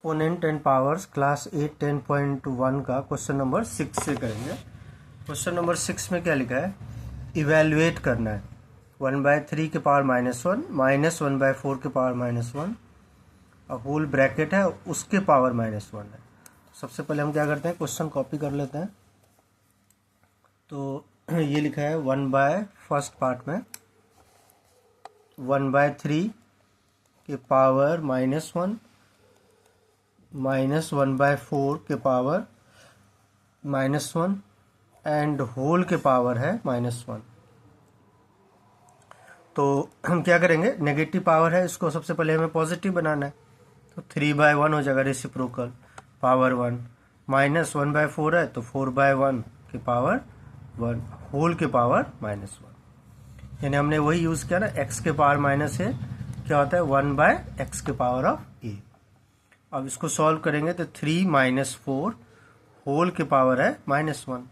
Exponent and powers class 8 10.1 का question number 6 से करेंगे। क्वेश्चन नंबर 6 में क्या लिखा है, इवेल्युएट करना है 1/3 के पावर -1 माइनस 1/4 के पावर -1 और होल ब्रैकेट है उसके पावर -1 है। सबसे पहले हम क्या करते हैं, क्वेश्चन कॉपी कर लेते हैं। तो ये लिखा है फर्स्ट पार्ट में 1/3 के पावर -1 माइनस 1/4 के पावर -1 एंड होल के पावर है -1। तो हम क्या करेंगे, नेगेटिव पावर है, इसको सबसे पहले हमें पॉजिटिव बनाना है। तो 3/1 हो जाएगा रेसिप्रोकल पावर 1, माइनस 1/4 है तो 4/1 के पावर 1 होल के पावर -1। यानी हमने वही यूज़ किया ना, x के पावर माइनस है क्या होता है 1/x के पावर ऑफ a। अब इसको सॉल्व करेंगे तो 3 - 4 होल के पावर है -1,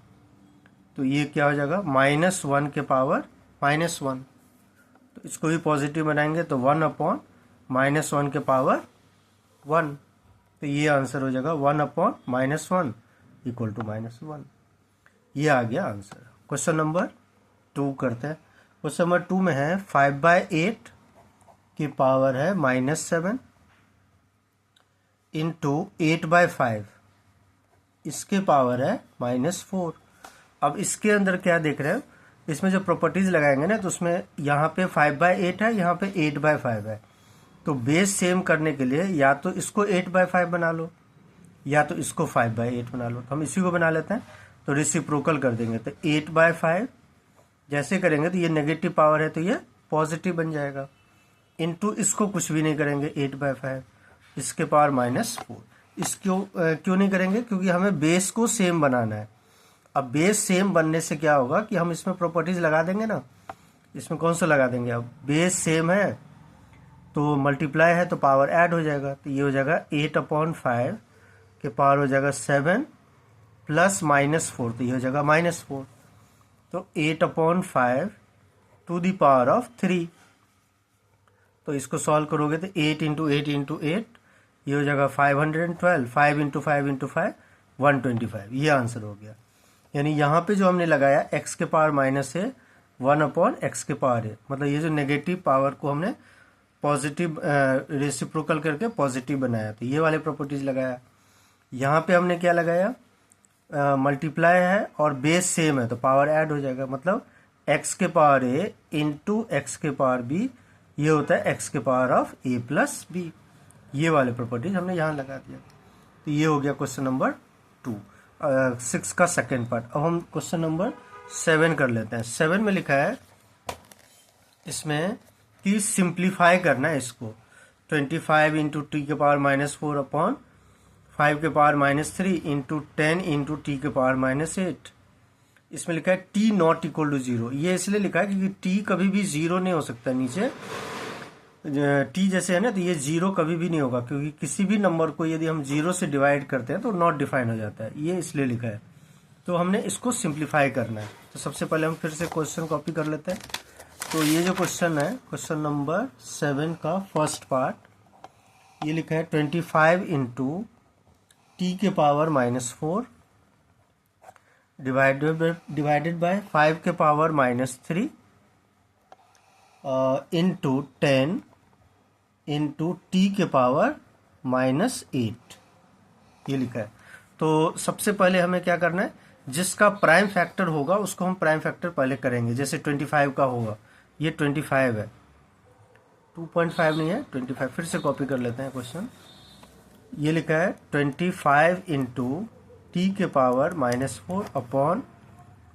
तो ये क्या हो जाएगा -1 के पावर -1। तो इसको भी पॉजिटिव बनाएंगे तो 1/-1 के पावर 1। तो ये आंसर हो जाएगा 1/-1 इक्वल टू -1। ये आ गया आंसर। क्वेश्चन नंबर 2 करते हैं। क्वेश्चन नंबर 2 में है 5/8 की पावर है -7 इंटू 8/5 इसके पावर है -4। अब इसके अंदर क्या देख रहे हैं, इसमें जो प्रॉपर्टीज लगाएंगे ना, तो उसमें यहाँ पे 5/8 है, यहाँ पे 8/5 है। तो बेस सेम करने के लिए या तो इसको 8/5 बना लो या तो इसको 5/8 बना लो। तो हम इसी को बना लेते हैं, तो रेसिप्रोकल कर देंगे। तो 8/5 जैसे करेंगे तो ये नेगेटिव पावर है तो ये पॉजिटिव बन जाएगा, इनटू इसको कुछ भी नहीं करेंगे 8/5 इसके पावर -4। इसको क्यों नहीं करेंगे, क्योंकि हमें बेस को सेम बनाना है। अब बेस सेम बनने से क्या होगा कि हम इसमें प्रॉपर्टीज लगा देंगे ना, इसमें कौन सा लगा देंगे, अब बेस सेम है तो मल्टीप्लाई है तो पावर ऐड हो जाएगा। तो ये हो जाएगा 8/5 के पावर हो जाएगा 7 प्लस -4, तो ये हो जाएगा -4। तो 8/5 टू द पावर ऑफ 3। तो इसको सॉल्व करोगे तो 8 × 8 × 8 ये हो जाएगा 512, 5 × 5 × 5 125। ये आंसर हो गया। यानी यहाँ पे जो हमने लगाया x के पावर माइनस है 1/x के पावर है, मतलब ये जो नेगेटिव पावर को हमने पॉजिटिव रेसिप्रोकल करके पॉजिटिव बनाया, तो ये वाले प्रॉपर्टीज लगाया। यहाँ पे हमने क्या लगाया, मल्टीप्लाई है और बेस सेम है तो पावर ऐड हो जाएगा, मतलब x के पावर a इंटू एक्स के पावर b, ये होता है x के power of a plus b। ये वाले प्रॉपर्टीज हमने यहाँ लगा दिया। तो ये हो गया क्वेश्चन नंबर 6 का सेकेंड पार्ट। अब हम क्वेश्चन नंबर 7 कर लेते हैं। 7 में लिखा है इसमें कि सिंप्लीफाई करना है इसको 25 × t के पावर -4 अपॉन 5 के पावर -3 इंटू 10 × t के पावर -8। इसमें लिखा है t नॉट इक्वल टू 0। ये इसलिए लिखा है क्योंकि t कभी भी 0 नहीं हो सकता, नीचे t जैसे है ना, तो ये 0 कभी भी नहीं होगा, क्योंकि किसी भी नंबर को यदि हम 0 से डिवाइड करते हैं तो नॉट डिफाइन हो जाता है, ये इसलिए लिखा है। तो हमने इसको सिंप्लीफाई करना है। तो सबसे पहले हम फिर से क्वेश्चन कॉपी कर लेते हैं। तो ये जो क्वेश्चन है, क्वेश्चन नंबर 7 का फर्स्ट पार्ट, ये लिखा है 25 × t के पावर -4 डिवाइडेड बाय 5 के पावर -3 इंटू 10 इंटू t के पावर -8, ये लिखा है। तो सबसे पहले हमें क्या करना है, जिसका प्राइम फैक्टर होगा उसको हम प्राइम फैक्टर पहले करेंगे। जैसे 25 का होगा, ये 25 है, 2.5 नहीं है 25। फिर से कॉपी कर लेते हैं क्वेश्चन। ये लिखा है 25 × t के पावर -4 अपॉन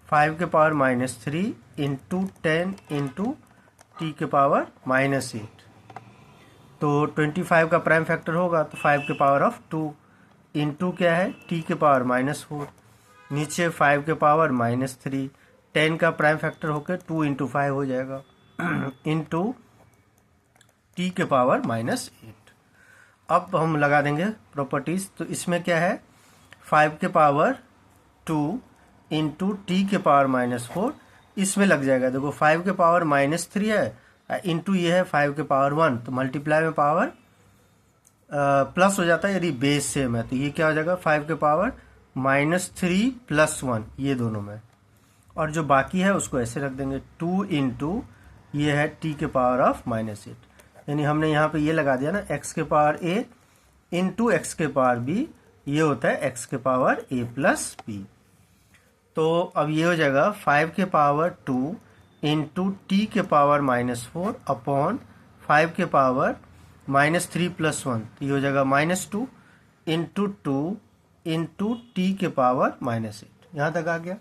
5 के पावर -3 इंटू 10 इंटू t के पावर -8। तो 25 का प्राइम फैक्टर होगा तो 5 के पावर ऑफ 2 इंटू क्या है t के पावर -4, नीचे 5 के पावर -3, 10 का प्राइम फैक्टर होकर 2 × 5 हो जाएगा इंटू t के पावर -8। अब हम लगा देंगे प्रॉपर्टीज। तो इसमें क्या है 5 के पावर 2 इंटू t के पावर -4, इसमें लग जाएगा। देखो 5 के पावर -3 है इंटू ये है 5 के पावर 1, तो मल्टीप्लाई में पावर प्लस हो जाता है यदि बेस सेम है। तो ये क्या हो जाएगा 5 के पावर -3 + 1 ये दोनों में, और जो बाकी है उसको ऐसे रख देंगे 2 इंटू ये है t के पावर ऑफ -8, यानी हमने यहाँ पे ये लगा दिया ना x के पावर a इंटू x के पावर b, ये होता है x के पावर a प्लस b। तो अब ये हो जाएगा 5 के पावर 2 इंटू टी के पावर -4 अपॉन 5 के पावर -3 + 1, ये हो जाएगा -2 इंटू 2 इंटू टी के पावर -8। यहाँ तक आ गया।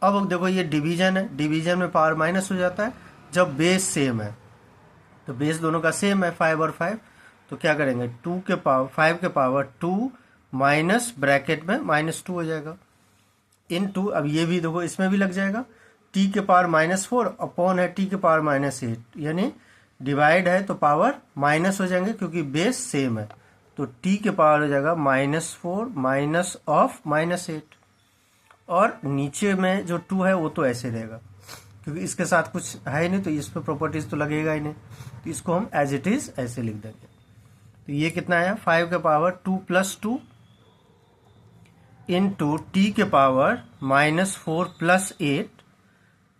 अब देखो ये डिवीजन है, डिवीजन में पावर माइनस हो जाता है जब बेस सेम है, तो बेस दोनों का सेम है 5 और 5, तो क्या करेंगे 5 के पावर 2 माइनस ब्रैकेट में -2 हो जाएगा इनटू, अब ये भी देखो इसमें भी लग जाएगा t के पावर -4 अपॉन है t के पावर -8, यानी डिवाइड है तो पावर माइनस हो जाएंगे क्योंकि बेस सेम है, तो t के पावर हो जाएगा -4 माइनस ऑफ -8, और नीचे में जो 2 है वो तो ऐसे रहेगा क्योंकि इसके साथ कुछ है नहीं, तो इस पर प्रॉपर्टीज तो लगेगा ही नहीं, तो इसको हम एज इट इज ऐसे लिख देंगे। तो ये कितना है 5 के पावर 2 + 2 इंटू टी के पावर -4 + 8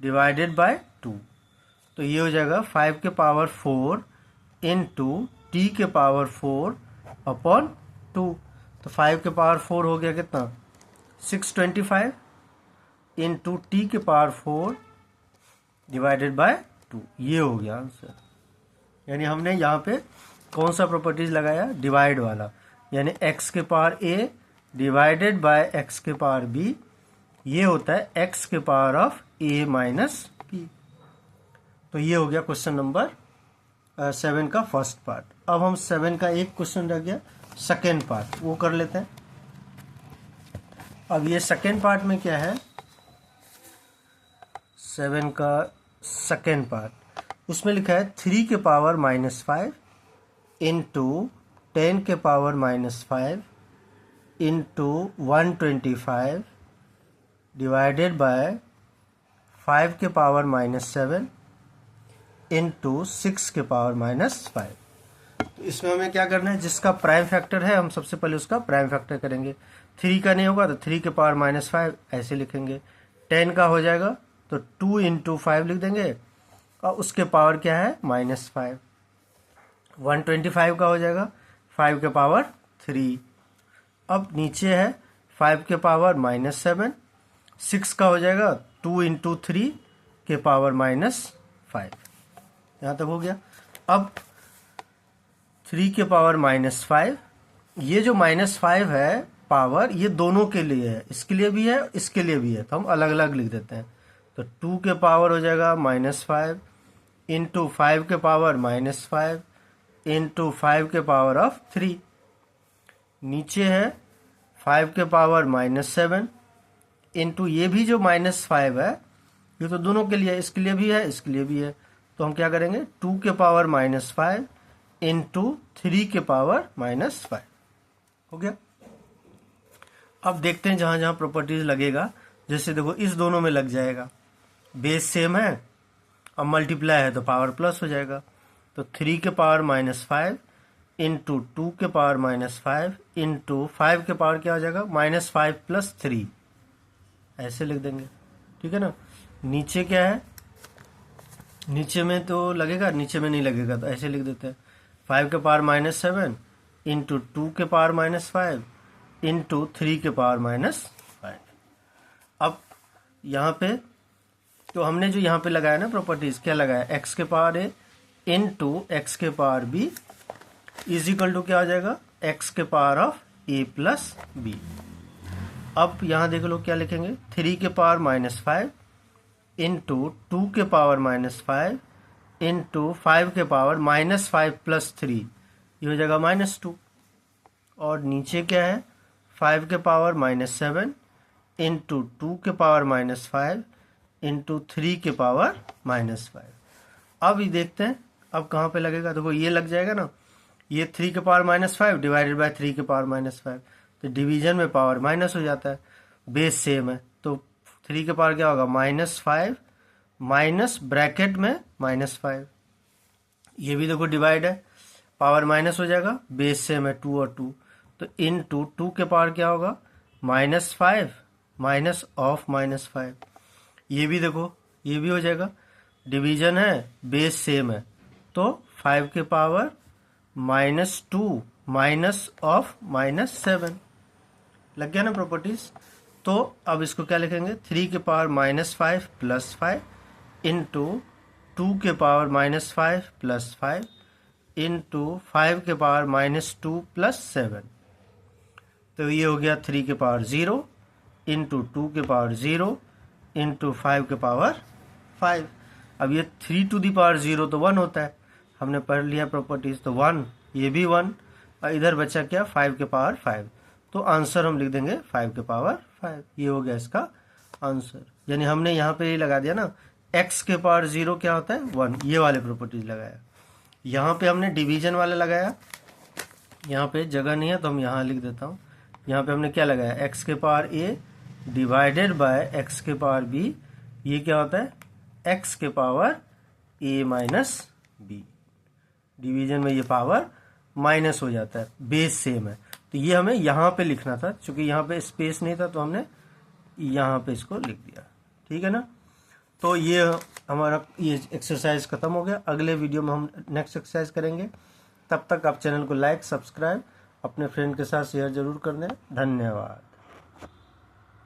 डिवाइडेड बाय 2, तो ये हो जाएगा 5 के पावर 4 इंटू टी के पावर 4 अपॉन 2, तो 5 के पावर 4 हो गया कितना 625 इंटू टी के पावर 4 डिवाइडेड बाय 2, ये हो गया आंसर। यानी हमने यहाँ पे कौन सा प्रॉपर्टीज लगाया, डिवाइड वाला, यानी x के power a divided by x के पावर b, ये होता है x के power of a minus b। तो ये हो गया क्वेश्चन नंबर 7 का फर्स्ट पार्ट। अब हम 7 का एक क्वेश्चन रह गया सेकेंड पार्ट, वो कर लेते हैं। अब ये सेकेंड पार्ट में क्या है, 7 का सेकेंड पार्ट, उसमें लिखा है 3 के पावर -5 इंटू 10 के पावर -5 इंटू 125 डिवाइडेड बाय 5 के पावर -7 इंटू 6 के पावर -5। तो इसमें हमें क्या करना है, जिसका प्राइम फैक्टर है हम सबसे पहले उसका प्राइम फैक्टर करेंगे। 3 का नहीं होगा तो 3 के पावर -5 ऐसे लिखेंगे, 10 का हो जाएगा तो 2 इंटू 5 लिख देंगे, और उसके पावर क्या है -5। 125 का हो जाएगा 5 के पावर 3। अब नीचे है 5 के पावर -7, 6 का हो जाएगा 2 इंटू 3 के पावर -5, यहाँ तक हो गया। अब 3 के पावर -5, ये जो -5 है पावर, ये दोनों के लिए है, इसके लिए भी है इसके लिए भी है, तो हम अलग अलग लिख देते हैं। तो 2 के पावर हो जाएगा -5 इंटू 5 के पावर -5 इंटू 5 के पावर ऑफ 3, नीचे है 5 के पावर -7 इंटू ये भी जो -5 है, ये तो दोनों के लिए, इसके लिए भी है इसके लिए भी है, तो हम क्या करेंगे 2 के पावर -5 इंटू 3 के पावर -5 हो गया। अब देखते हैं जहां जहां प्रॉपर्टीज लगेगा, जैसे देखो इस दोनों में लग जाएगा, बेस सेम है, अब मल्टीप्लाई है तो पावर प्लस हो जाएगा, तो 3 के पावर -5 इंटू 2 के पावर -5 इंटू 5 के पावर क्या हो जाएगा -5 + 3, ऐसे लिख देंगे, ठीक है ना। नीचे क्या है, नीचे में तो लगेगा, नीचे में नहीं लगेगा तो ऐसे लिख देते हैं 5 के पावर -7 इंटू 2 के पावर -5 इंटू 3 के पावर -5। अब यहाँ पे तो हमने जो यहाँ पे लगाया ना प्रॉपर्टीज, क्या लगाया, x के पावर a इंटू x के power b is equal to क्या हो जाएगा x के power of a plus b। अब यहाँ देख लो क्या लिखेंगे, 3 के पावर -5 इंटू 2 के पावर -5 इंटू 5 के पावर -5 + 3, ये हो जाएगा -2, और नीचे क्या है 5 के पावर -7 इंटू 2 के पावर -5 इंटू 3 के पावर -5। अब ये देखते हैं अब कहाँ पे लगेगा, देखो ये लग जाएगा ना, ये 3 के पावर -5 डिवाइडेड बाय 3 के पावर -5, तो डिवीजन में पावर माइनस हो जाता है, बेस सेम है, तो 3 के पावर क्या होगा -5 माइनस ब्रैकेट में -5, ये भी देखो डिवाइड है, पावर माइनस हो जाएगा, बेस सेम है 2 और 2, तो इन टू के पावर क्या होगा -5 माइनस ऑफ -5। ये भी देखो, ये भी हो जाएगा, डिवीजन है, बेस सेम है, तो 5 के पावर -2 माइनस ऑफ -7 लग गया ना प्रॉपर्टीज। तो अब इसको क्या लिखेंगे, 3 के पावर -5 प्लस 5 इंटू 2 के पावर -5 प्लस 5 इंटू 5 के पावर -2 प्लस 7। तो ये हो गया 3 के पावर 0 इंटू 2 के पावर 0 इंटू 5 के पावर 5। अब ये 3 टू द पावर 0 तो 1 होता है, हमने पढ़ लिया प्रॉपर्टीज, तो 1, ये भी 1, और इधर बचा क्या 5 के पावर 5, तो आंसर हम लिख देंगे 5 के पावर 5। ये हो गया इसका आंसर, यानी हमने यहाँ पे ये लगा दिया ना, x के पावर 0 क्या होता है 1, ये वाले प्रॉपर्टीज लगाया। यहाँ पे हमने डिवीजन वाला लगाया, यहाँ पे जगह नहीं है तो हम यहाँ लिख देता हूँ। यहाँ पे हमने क्या लगाया, x के power a divided by x के पावर b, ये क्या होता है x के power a minus b। Division में ये पावर माइनस हो जाता है, बेस सेम है, तो ये हमें यहाँ पे लिखना था, क्योंकि यहाँ पे स्पेस नहीं था तो हमने यहाँ पे इसको लिख दिया। ठीक है ना, तो ये हमारा ये एक्सरसाइज खत्म हो गया। अगले वीडियो में हम नेक्स्ट एक्सरसाइज करेंगे। तब तक आप चैनल को लाइक सब्सक्राइब अपने फ्रेंड के साथ शेयर जरूर कर दें। धन्यवाद।